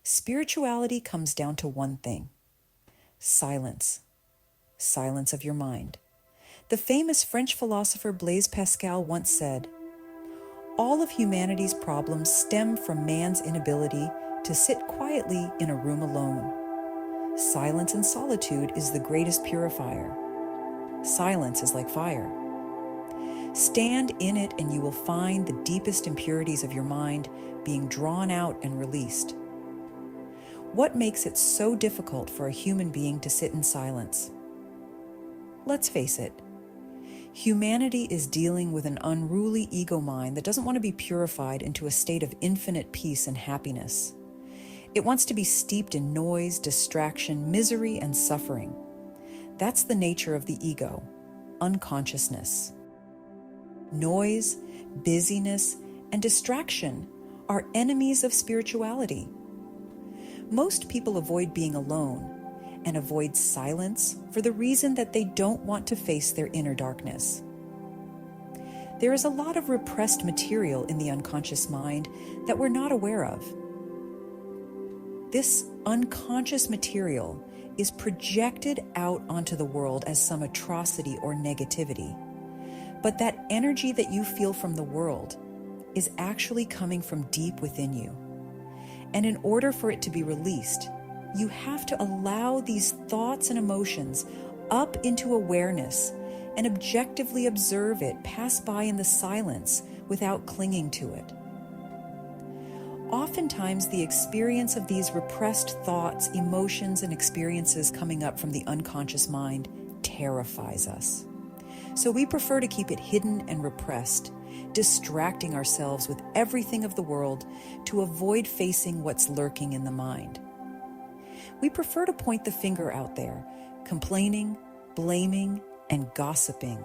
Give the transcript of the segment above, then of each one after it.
Spirituality comes down to one thing: silence. Silence of your mind. The famous French philosopher Blaise Pascal once said, "All of humanity's problems stem from man's inability to sit quietly in a room alone. Silence and solitude is the greatest purifier. Silence is like fire. Stand in it and you will find the deepest impurities of your mind being drawn out and released." What makes it so difficult for a human being to sit in silence? Let's face it, humanity is dealing with an unruly ego mind that doesn't want to be purified into a state of infinite peace and happiness. It wants to be steeped in noise, distraction, misery, and suffering. That's the nature of the ego, unconsciousness. Noise, busyness, and distraction are enemies of spirituality. Most people avoid being alone and avoid silence for the reason that they don't want to face their inner darkness. There is a lot of repressed material in the unconscious mind that we're not aware of. This unconscious material is projected out onto the world as some atrocity or negativity. But that energy that you feel from the world is actually coming from deep within you. And in order for it to be released, you have to allow these thoughts and emotions up into awareness and objectively observe it pass by in the silence without clinging to it. Oftentimes, the experience of these repressed thoughts, emotions, and experiences coming up from the unconscious mind terrifies us. So we prefer to keep it hidden and repressed, distracting ourselves with everything of the world to avoid facing what's lurking in the mind. We prefer to point the finger out there, complaining, blaming, and gossiping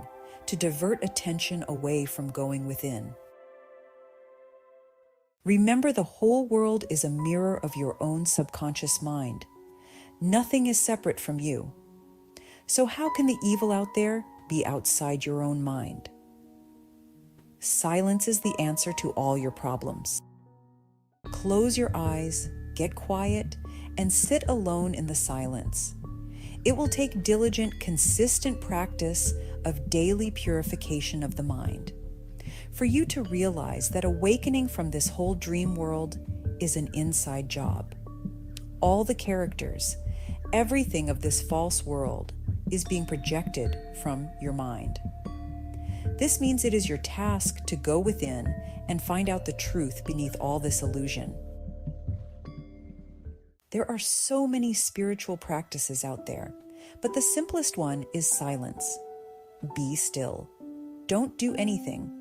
to divert attention away from going within. Remember, the whole world is a mirror of your own subconscious mind. Nothing is separate from you. So how can the evil out there be outside your own mind? Silence is the answer to all your problems. Close your eyes, get quiet, and sit alone in the silence. It will take diligent, consistent practice of daily purification of the mind for you to realize that awakening from this whole dream world is an inside job. All the characters, everything of this false world is being projected from your mind. This means it is your task to go within and find out the truth beneath all this illusion. There are so many spiritual practices out there, but the simplest one is silence. Be still. Don't do anything.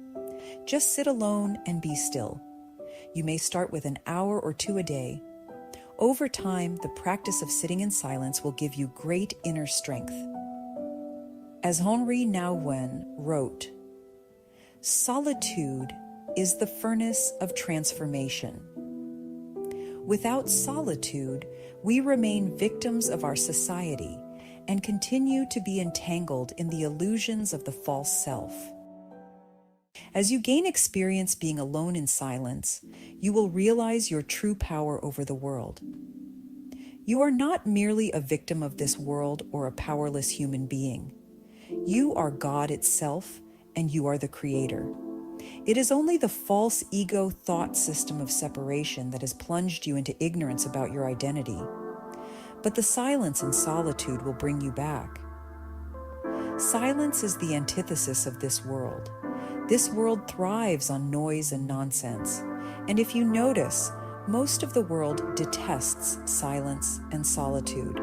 Just sit alone and be still. You may start with an hour or two a day. Over time, the practice of sitting in silence will give you great inner strength. As Henri Nouwen wrote, "Solitude is the furnace of transformation. Without solitude, we remain victims of our society and continue to be entangled in the illusions of the false self. As you gain experience being alone in silence, you will realize your true power over the world. You are not merely a victim of this world or a powerless human being. You are God itself, and you are the creator. It is only the false ego thought system of separation that has plunged you into ignorance about your identity. But the silence and solitude will bring you back. Silence is the antithesis of this world. This world thrives on noise and nonsense. And if you notice, most of the world detests silence and solitude.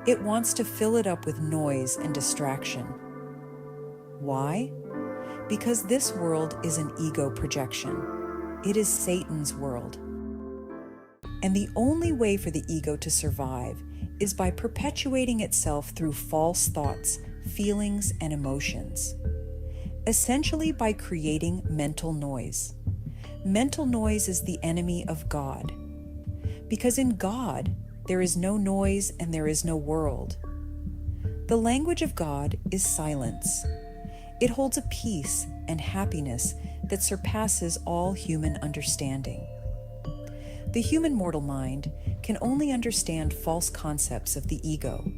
It wants to fill it up with noise and distraction. Why? Because this world is an ego projection. It is Satan's world. And the only way for the ego to survive is by perpetuating itself through false thoughts, feelings, and emotions. Essentially by creating mental noise. Mental noise is the enemy of God. Because in God, there is no noise and there is no world. The language of God is silence. It holds a peace and happiness that surpasses all human understanding. The human mortal mind can only understand false concepts of the ego,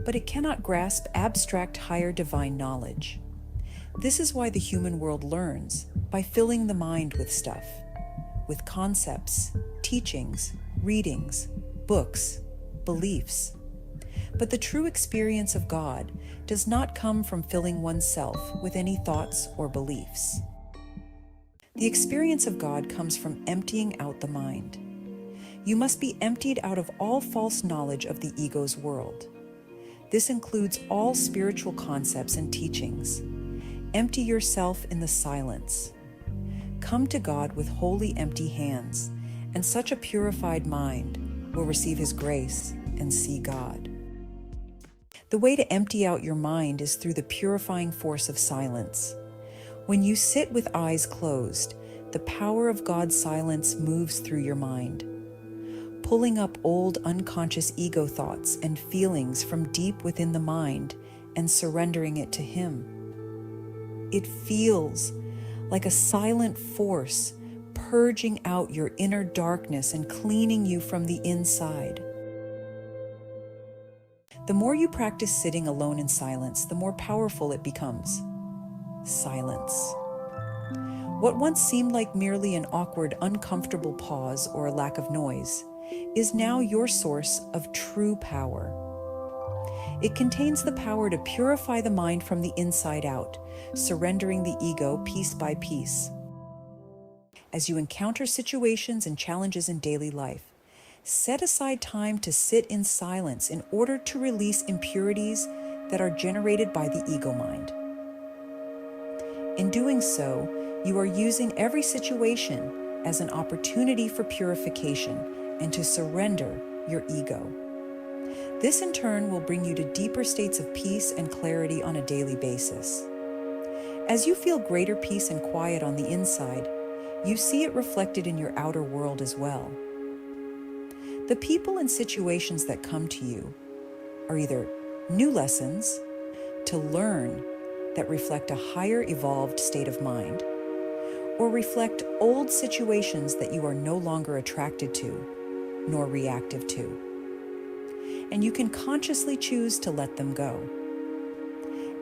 but it cannot grasp abstract higher divine knowledge. This is why the human world learns by filling the mind with stuff, with concepts, teachings, readings, books, beliefs. But the true experience of God does not come from filling oneself with any thoughts or beliefs. The experience of God comes from emptying out the mind. You must be emptied out of all false knowledge of the ego's world. This includes all spiritual concepts and teachings. Empty yourself in the silence. Come to God with wholly empty hands, and such a purified mind will receive His grace and see God. The way to empty out your mind is through the purifying force of silence. When you sit with eyes closed, the power of God's silence moves through your mind, pulling up old unconscious ego thoughts and feelings from deep within the mind and surrendering it to Him. It feels like a silent force purging out your inner darkness and cleaning you from the inside. The more you practice sitting alone in silence, the more powerful it becomes. Silence. What once seemed like merely an awkward, uncomfortable pause or a lack of noise is now your source of true power. It contains the power to purify the mind from the inside out, surrendering the ego piece by piece. As you encounter situations and challenges in daily life, set aside time to sit in silence in order to release impurities that are generated by the ego mind. In doing so, you are using every situation as an opportunity for purification and to surrender your ego. This in turn will bring you to deeper states of peace and clarity on a daily basis. As you feel greater peace and quiet on the inside, you see it reflected in your outer world as well. The people and situations that come to you are either new lessons to learn that reflect a higher evolved state of mind, or reflect old situations that you are no longer attracted to, nor reactive to. And you can consciously choose to let them go.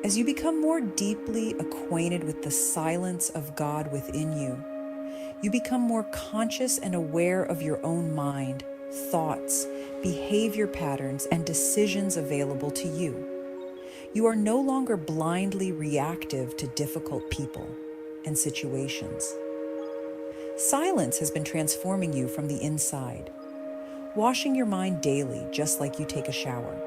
As you become more deeply acquainted with the silence of God within you, you become more conscious and aware of your own mind, thoughts, behavior patterns, and decisions available to you. You are no longer blindly reactive to difficult people and situations. Silence has been transforming you from the inside, washing your mind daily just like you take a shower.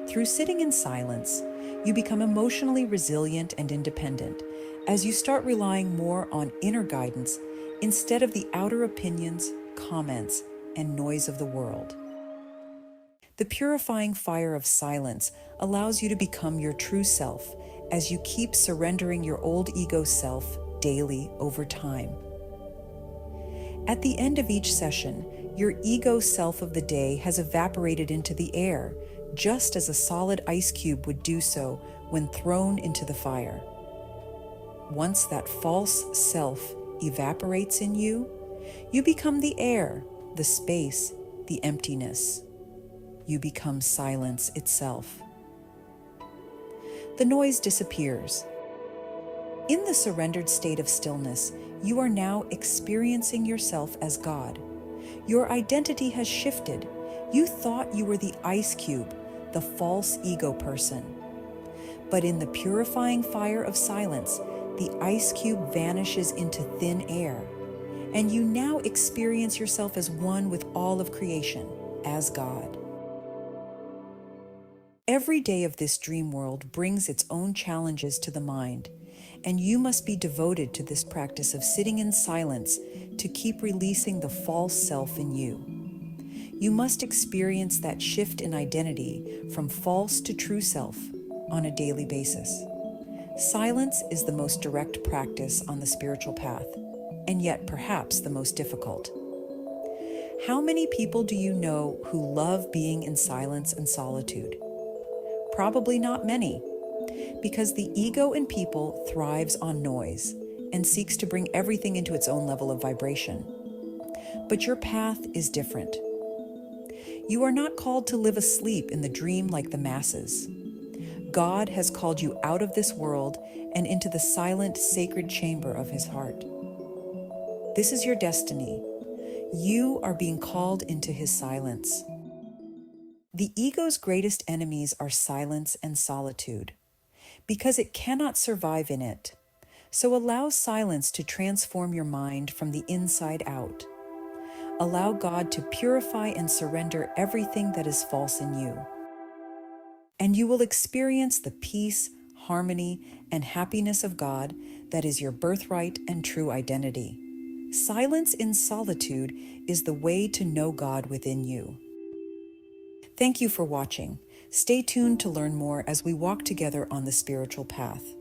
Through sitting in silence, you become emotionally resilient and independent as you start relying more on inner guidance instead of the outer opinions, comments, and noise of the world. The purifying fire of silence allows you to become your true self as you keep surrendering your old ego self daily over time. At the end of each session, your ego self of the day has evaporated into the air, just as a solid ice cube would do so when thrown into the fire. Once that false self evaporates in you, you become the air, the space, the emptiness. You become silence itself. The noise disappears. In the surrendered state of stillness, you are now experiencing yourself as God. Your identity has shifted. You thought you were the ice cube, the false ego person. But in the purifying fire of silence, the ice cube vanishes into thin air, and you now experience yourself as one with all of creation, as God. Every day of this dream world brings its own challenges to the mind, and you must be devoted to this practice of sitting in silence to keep releasing the false self in you. You must experience that shift in identity from false to true self on a daily basis. Silence is the most direct practice on the spiritual path, and yet perhaps the most difficult. How many people do you know who love being in silence and solitude? Probably not many, because the ego in people thrives on noise and seeks to bring everything into its own level of vibration. but your path is different. You are not called to live asleep in the dream like the masses. God has called you out of this world and into the silent, sacred chamber of his heart. This is your destiny. You are being called into his silence. The ego's greatest enemies are silence and solitude, because it cannot survive in it. So allow silence to transform your mind from the inside out. Allow God to purify and surrender everything that is false in you. And you will experience the peace, harmony, and happiness of God that is your birthright and true identity. Silence in solitude is the way to know God within you. Thank you for watching. Stay tuned to learn more as we walk together on the spiritual path.